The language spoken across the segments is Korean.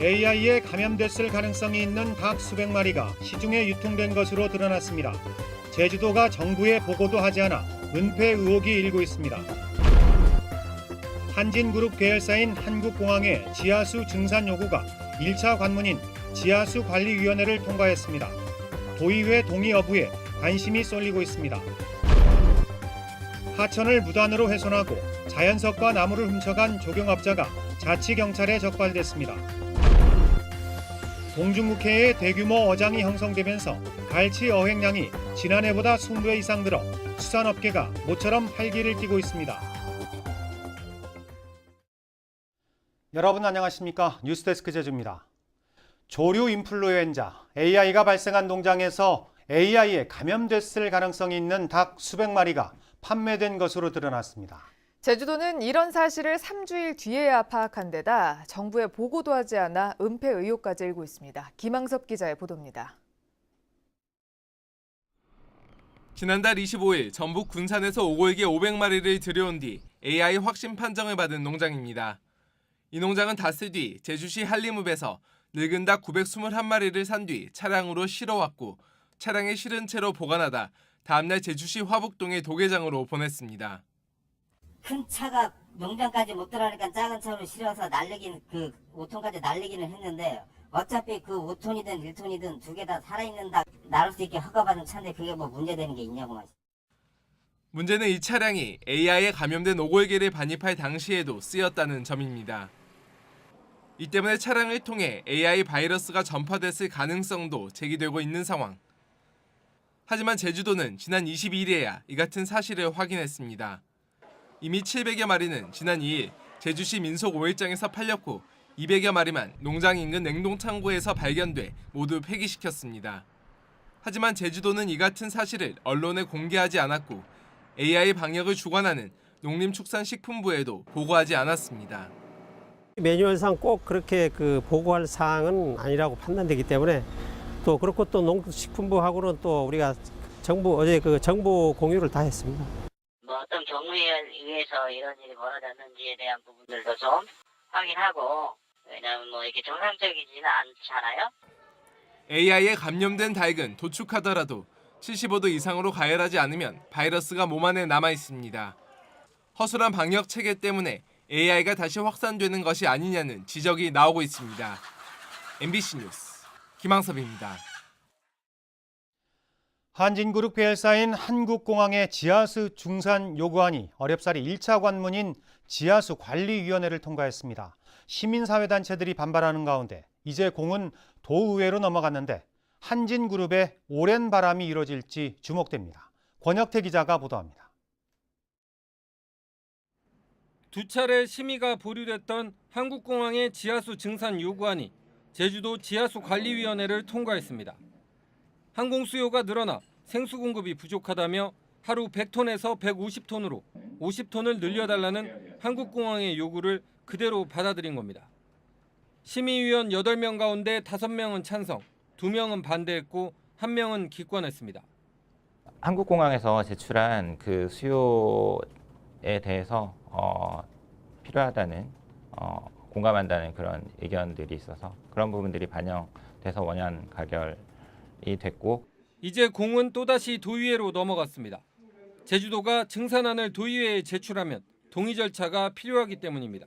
AI에 감염됐을 가능성이 있는 닭 수백 마리가 시중에 유통된 것으로 드러났습니다. 제주도가 정부에 보고도 하지 않아 은폐 의혹이 일고 있습니다. 한진그룹 계열사인 한국공항의 지하수 증산 요구가 1차 관문인 지하수관리위원회를 통과했습니다. 도의회 동의 여부에 관심이 쏠리고 있습니다. 하천을 무단으로 훼손하고 자연석과 나무를 훔쳐간 조경업자가 자치경찰에 적발됐습니다. 공중국해에 대규모 어장이 형성되면서 갈치 어획량이 지난해보다 20배 이상 늘어 수산업계가 모처럼 활기를 띠고 있습니다. 여러분 안녕하십니까? 뉴스데스크 제주입니다. 조류 인플루엔자, AI가 발생한 농장에서 AI에 감염됐을 가능성이 있는 닭 수백 마리가 판매된 것으로 드러났습니다. 제주도는 이런 사실을 3주일 뒤에야 파악한 데다 정부에 보고도 하지 않아 은폐 의혹까지 일고 있습니다. 김항섭 기자의 보도입니다. 지난달 25일 전북 군산에서 오골개 500마리를 들여온 뒤 AI 확신 판정을 받은 농장입니다. 이 농장은 닷새 뒤 제주시 한림읍에서 늙은 닭 921마리를 산 뒤 차량으로 실어왔고 차량에 실은 채로 보관하다 다음날 제주시 화북동의 도계장으로 보냈습니다. 큰 차가 농장까지 못 들어가니까 작은 차로 실어서 날리긴 5톤까지 날리기는 했는데 어차피 5톤이든 1톤이든 두 개 다 살아있는 닭 나를 수 있게 허가받은 차인데 그게 뭐 문제되는 게 있냐고만. 문제는 이 차량이 AI에 감염된 오골개를 반입할 당시에도 쓰였다는 점입니다. 이 때문에 차량을 통해 AI 바이러스가 전파됐을 가능성도 제기되고 있는 상황. 하지만 제주도는 지난 22일에야 이 같은 사실을 확인했습니다. 이미 700여 마리는 지난 2일 제주시 민속 5일장에서 팔렸고 200여 마리만 농장 인근 냉동창고에서 발견돼 모두 폐기시켰습니다. 하지만 제주도는 이 같은 사실을 언론에 공개하지 않았고 AI 방역을 주관하는 농림축산식품부에도 보고하지 않았습니다. 매뉴얼상 꼭 그렇게 보고할 사항은 아니라고 판단되기 때문에 또 그렇고 또 농식품부하고는 또 우리가 어제 정보 공유를 다 했습니다. 어떤 경우에 의해서 이런 일이 벌어졌는지에 대한 부분들도 좀 확인하고 왜냐하면 이렇게 정상적이지는 않잖아요. AI에 감염된 닭은 도축하더라도 75도 이상으로 가열하지 않으면 바이러스가 몸 안에 남아 있습니다. 허술한 방역 체계 때문에 AI가 다시 확산되는 것이 아니냐는 지적이 나오고 있습니다. MBC 뉴스 김항섭입니다. 한진그룹 계열사인 한국공항의 지하수 중산 요구안이 어렵사리 1차 관문인 지하수관리위원회를 통과했습니다. 시민사회단체들이 반발하는 가운데 이제 공은 도의회로 넘어갔는데 한진그룹의 오랜 바람이 이뤄질지 주목됩니다. 권혁태 기자가 보도합니다. 두 차례 심의가 보류됐던 한국공항의 지하수 증산 요구안이 제주도 지하수관리위원회를 통과했습니다. 항공 수요가 늘어나 생수 공급이 부족하다며 하루 100톤에서 150톤으로 50톤을 늘려달라는 한국공항의 요구를 그대로 받아들인 겁니다. 심의위원 8명 가운데 5명은 찬성, 2명은 반대했고 1명은 기권했습니다. 한국공항에서 제출한 그 수요에 대해서 필요하다는 공감한다는 그런 의견들이 있어서 그런 부분들이 반영돼서 원안 가결이 됐고 이제 공은 또다시 도의회로 넘어갔습니다. 제주도가 증산안을 도의회에 제출하면 동의 절차가 필요하기 때문입니다.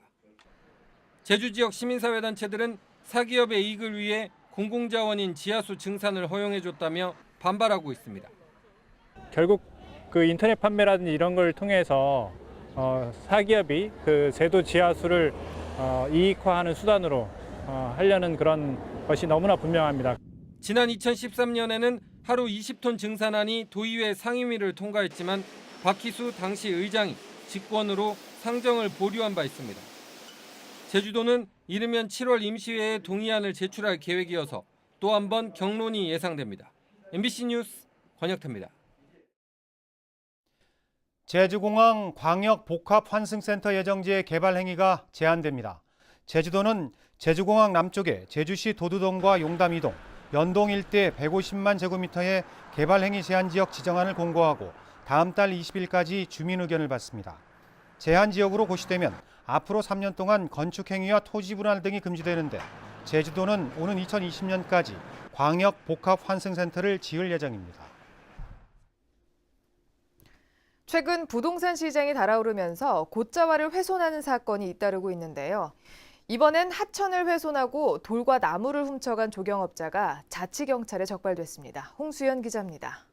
제주 지역 시민사회단체들은 사기업의 이익을 위해 공공자원인 지하수 증산을 허용해줬다며 반발하고 있습니다. 결국 인터넷 판매라든지 이런 걸 통해서 사기업이 세도 지하수를 이익화하는 수단으로 하려는 그런 것이 너무나 분명합니다. 지난 2013년에는 하루 20톤 증산안이 도의회 상임위를 통과했지만 박희수 당시 의장이 직권으로 상정을 보류한 바 있습니다. 제주도는 이르면 7월 임시회에 동의안을 제출할 계획이어서 또 한 번 경론이 예상됩니다. MBC 뉴스 권혁태입니다. 제주공항 광역복합환승센터 예정지의 개발 행위가 제한됩니다. 제주도는 제주공항 남쪽에 제주시 도두동과 용담 이동, 연동 일대 150만 제곱미터의 개발 행위 제한 지역 지정안을 공고하고 다음 달 20일까지 주민 의견을 받습니다. 제한 지역으로 고시되면 앞으로 3년 동안 건축 행위와 토지 분할 등이 금지되는데 제주도는 오는 2020년까지 광역 복합 환승센터를 지을 예정입니다. 최근 부동산 시장이 달아오르면서 고자와를 훼손하는 사건이 잇따르고 있는데요. 이번엔 하천을 훼손하고 돌과 나무를 훔쳐간 조경업자가 자치경찰에 적발됐습니다. 홍수연 기자입니다.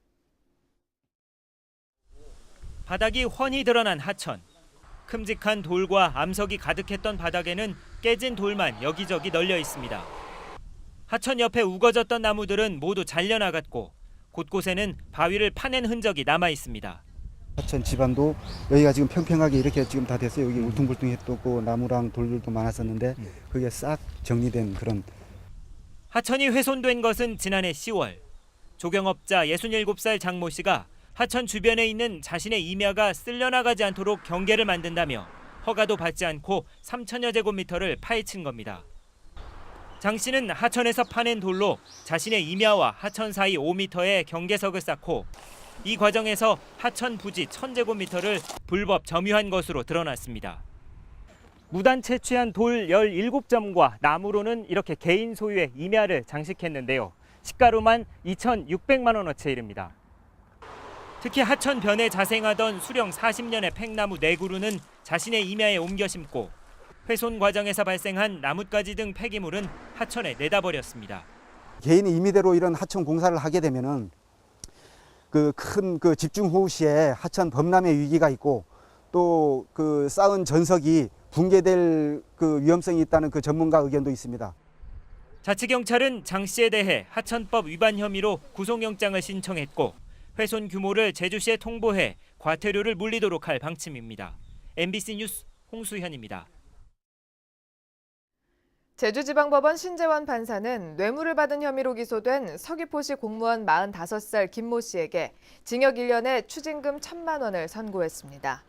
바닥이 훤히 드러난 하천. 큼직한 돌과 암석이 가득했던 바닥에는 깨진 돌만 여기저기 널려 있습니다. 하천 옆에 우거졌던 나무들은 모두 잘려나갔고 곳곳에는 바위를 파낸 흔적이 남아 있습니다. 하천 지반도 여기가 지금 평평하게 이렇게 지금 다 됐어요. 여기 울퉁불퉁했고 나무랑 돌들도 많았었는데 그게 싹 정리된 그런. 하천이 훼손된 것은 지난해 10월. 조경업자 67살 장모 씨가 하천 주변에 있는 자신의 임야가 쓸려나가지 않도록 경계를 만든다며 허가도 받지 않고 3천여 제곱미터를 파헤친 겁니다. 장 씨는 하천에서 파낸 돌로 자신의 임야와 하천 사이 5m의 경계석을 쌓고 이 과정에서 하천 부지 1000제곱미터를 불법 점유한 것으로 드러났습니다. 무단 채취한 돌 17점과 나무로는 이렇게 개인 소유의 임야를 장식했는데요. 시가로만 2,600만 원어치에 이릅니다. 특히 하천 변에 자생하던 수령 40년의 팽나무 4그루는 자신의 임야에 옮겨 심고 훼손 과정에서 발생한 나뭇가지 등 폐기물은 하천에 내다 버렸습니다. 개인의 임의대로 이런 하천 공사를 하게 되면은 그 큰 그 집중호우 시에 하천 범람의 위기가 있고 또 그 쌓은 전석이 붕괴될 그 위험성이 있다는 그 전문가 의견도 있습니다. 자치경찰은 장 씨에 대해 하천법 위반 혐의로 구속영장을 신청했고 훼손 규모를 제주시에 통보해 과태료를 물리도록 할 방침입니다. MBC 뉴스 홍수현입니다. 제주지방법원 신재환 판사는 뇌물을 받은 혐의로 기소된 서귀포시 공무원 45살 김모 씨에게 징역 1년에 추징금 1,000만 원을 선고했습니다.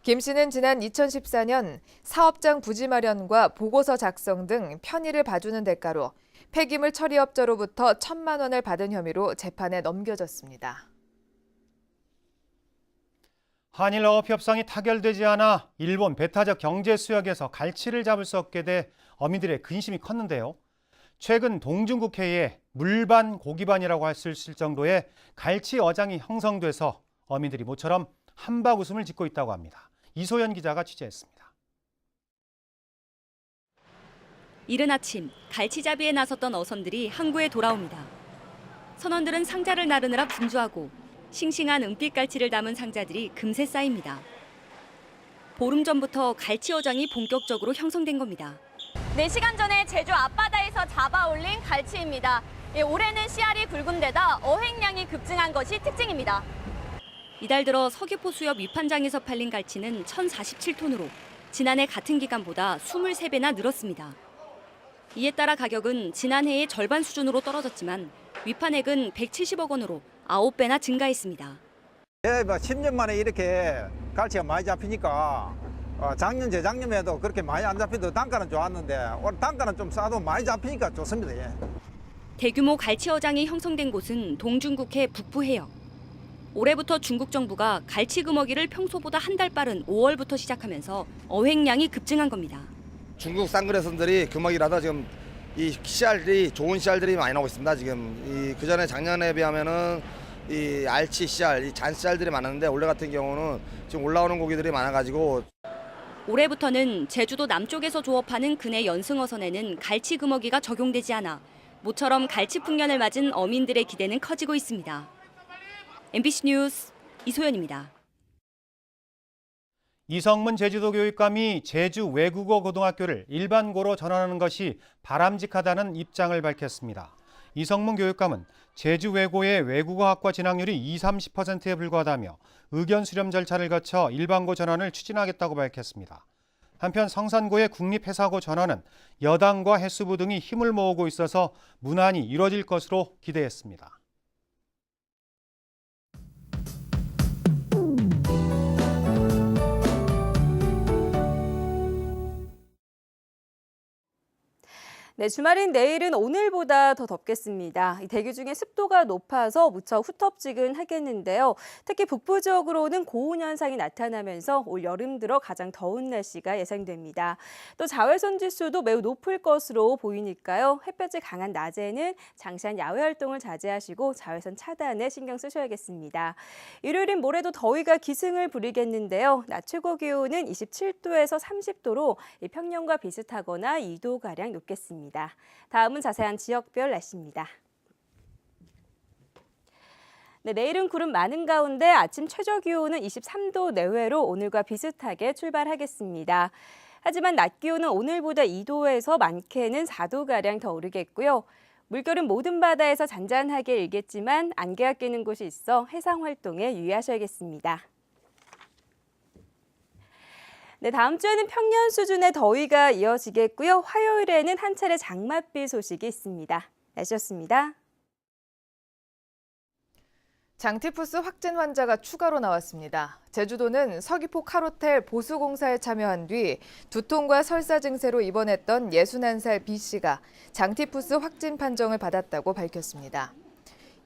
김 씨는 지난 2014년 사업장 부지 마련과 보고서 작성 등 편의를 봐주는 대가로 폐기물 처리업자로부터 1,000만 원을 받은 혐의로 재판에 넘겨졌습니다. 한일 어업 협상이 타결되지 않아 일본 배타적 경제 수역에서 갈치를 잡을 수 없게 돼 어민들의 근심이 컸는데요. 최근 동중국해에 물반 고기반이라고 할 수 있을 정도의 갈치 어장이 형성돼서 어민들이 모처럼 한박 웃음을 짓고 있다고 합니다. 이소연 기자가 취재했습니다. 이른 아침 갈치잡이에 나섰던 어선들이 항구에 돌아옵니다. 선원들은 상자를 나르느라 분주하고 싱싱한 은빛 갈치를 담은 상자들이 금세 쌓입니다. 보름 전부터 갈치 어장이 본격적으로 형성된 겁니다. 4시간 전에 제주 앞바다에서 잡아올린 갈치입니다. 올해는 씨알이 굵은 데다 어획량이 급증한 것이 특징입니다. 이달 들어 서귀포 수협 위판장에서 팔린 갈치는 1,047톤으로 지난해 같은 기간보다 23배나 늘었습니다. 이에 따라 가격은 지난해의 절반 수준으로 떨어졌지만 위판액은 170억 원으로 9배나 증가했습니다. 10년 만에 이렇게 갈치가 많이 잡히니까 작년, 재작년에도 그렇게 많이 안 잡히도 단가는 좋았는데 오늘 단가는 좀 싸도 많이 잡히니까 좋습니다. 예. 대규모 갈치 어장이 형성된 곳은 동중국해 북부 해역. 올해부터 중국 정부가 갈치 금어기를 평소보다 한 달 빠른 5월부터 시작하면서 어획량이 급증한 겁니다. 중국 쌍그레선들이 금어기라서 지금 이 씨알들이 좋은 씨알들이 많이 나오고 있습니다. 지금 그 전에 작년에 비하면은 이 알치 씨알, 이 잔 씨알들이 많았는데 올해 같은 경우는 지금 올라오는 고기들이 많아가지고 올해부터는 제주도 남쪽에서 조업하는 근해 연승어선에는 갈치 금어기가 적용되지 않아 모처럼 갈치 풍년을 맞은 어민들의 기대는 커지고 있습니다. MBC 뉴스 이소연입니다. 이성문 제주도 교육감이 제주 외국어 고등학교를 일반고로 전환하는 것이 바람직하다는 입장을 밝혔습니다. 이성문 교육감은 제주 외고의 외국어학과 진학률이 20-30%에 불과하다며 의견 수렴 절차를 거쳐 일반고 전환을 추진하겠다고 밝혔습니다. 한편 성산고의 국립해사고 전환은 여당과 해수부 등이 힘을 모으고 있어서 무난히 이뤄질 것으로 기대했습니다. 네, 주말인 내일은 오늘보다 더 덥겠습니다. 이 대기 중에 습도가 높아서 무척 후텁지근하겠는데요. 특히 북부 지역으로는 고온 현상이 나타나면서 올 여름 들어 가장 더운 날씨가 예상됩니다. 또 자외선 지수도 매우 높을 것으로 보이니까요. 햇볕이 강한 낮에는 장시한 야외 활동을 자제하시고 자외선 차단에 신경 쓰셔야겠습니다. 일요일인 모레도 더위가 기승을 부리겠는데요. 낮 최고 기온은 27도에서 30도로 평년과 비슷하거나 2도가량 높겠습니다. 다음은 자세한 지역별 날씨입니다. 네, 내일은 구름 많은 가운데 아침 최저 기온은 23도 내외로 오늘과 비슷하게 출발하겠습니다. 하지만 낮 기온은 오늘보다 2도에서 많게는 4도가량 더 오르겠고요. 물결은 모든 바다에서 잔잔하게 일겠지만 안개가 끼는 곳이 있어 해상 활동에 유의하셔야겠습니다. 네, 다음 주에는 평년 수준의 더위가 이어지겠고요. 화요일에는 한 차례 장맛비 소식이 있습니다. 날씨였습니다. 장티푸스 확진 환자가 추가로 나왔습니다. 제주도는 서귀포 칼호텔 보수공사에 참여한 뒤 두통과 설사 증세로 입원했던 61살 B씨가 장티푸스 확진 판정을 받았다고 밝혔습니다.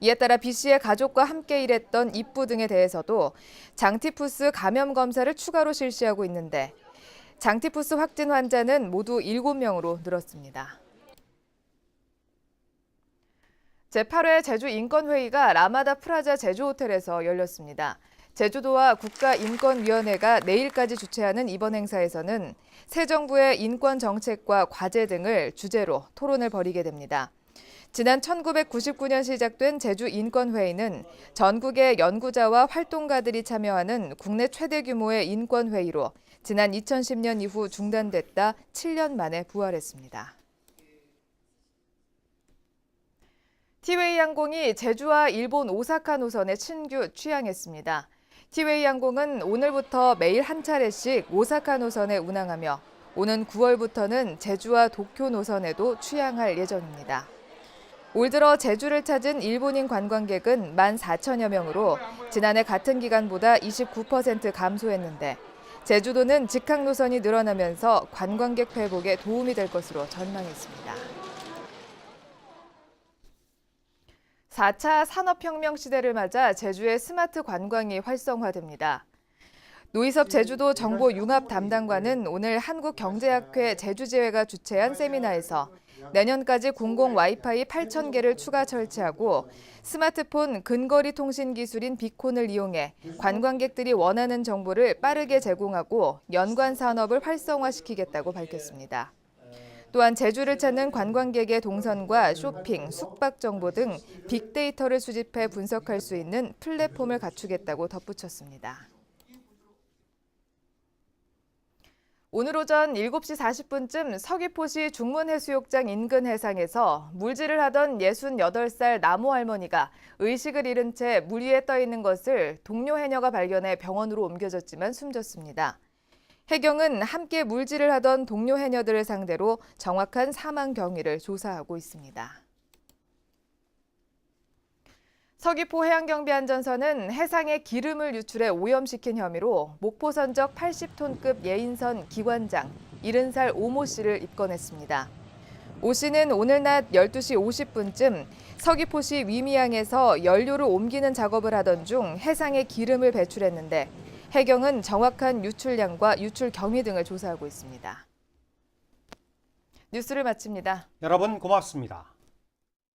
이에 따라 B씨의 가족과 함께 일했던 입부 등에 대해서도 장티푸스 감염 검사를 추가로 실시하고 있는데 장티푸스 확진 환자는 모두 7명으로 늘었습니다. 제8회 제주인권회의가 라마다 프라자 제주호텔에서 열렸습니다. 제주도와 국가인권위원회가 내일까지 주최하는 이번 행사에서는 새 정부의 인권 정책과 과제 등을 주제로 토론을 벌이게 됩니다. 지난 1999년 시작된 제주인권회의는 전국의 연구자와 활동가들이 참여하는 국내 최대 규모의 인권회의로 지난 2010년 이후 중단됐다 7년 만에 부활했습니다. 티웨이 항공이 제주와 일본 오사카 노선에 신규 취항했습니다. 티웨이 항공은 오늘부터 매일 한 차례씩 오사카 노선에 운항하며 오는 9월부터는 제주와 도쿄 노선에도 취항할 예정입니다. 올 들어 제주를 찾은 일본인 관광객은 14,000여 명으로 지난해 같은 기간보다 29% 감소했는데 제주도는 직항 노선이 늘어나면서 관광객 회복에 도움이 될 것으로 전망했습니다. 4차 산업혁명 시대를 맞아 제주의 스마트 관광이 활성화됩니다. 노희섭 제주도 정보융합 담당관은 오늘 한국경제학회 제주지회가 주최한 세미나에서 내년까지 공공 와이파이 8,000개를 추가 설치하고 스마트폰 근거리 통신 기술인 비콘을 이용해 관광객들이 원하는 정보를 빠르게 제공하고 연관 산업을 활성화시키겠다고 밝혔습니다. 또한 제주를 찾는 관광객의 동선과 쇼핑, 숙박 정보 등 빅데이터를 수집해 분석할 수 있는 플랫폼을 갖추겠다고 덧붙였습니다. 오늘 오전 7시 40분쯤 서귀포시 중문해수욕장 인근 해상에서 물질을 하던 68살 나무 할머니가 의식을 잃은 채 물 위에 떠 있는 것을 동료 해녀가 발견해 병원으로 옮겨졌지만 숨졌습니다. 해경은 함께 물질을 하던 동료 해녀들을 상대로 정확한 사망 경위를 조사하고 있습니다. 서귀포 해양경비안전선은 해상에 기름을 유출해 오염시킨 혐의로 목포 선적 80톤급 예인선 기관장 70살 오모 씨를 입건했습니다. 오 씨는 오늘 낮 12시 50분쯤 서귀포시 위미항에서 연료를 옮기는 작업을 하던 중 해상에 기름을 배출했는데 해경은 정확한 유출량과 유출 경위 등을 조사하고 있습니다. 뉴스를 마칩니다. 여러분 고맙습니다.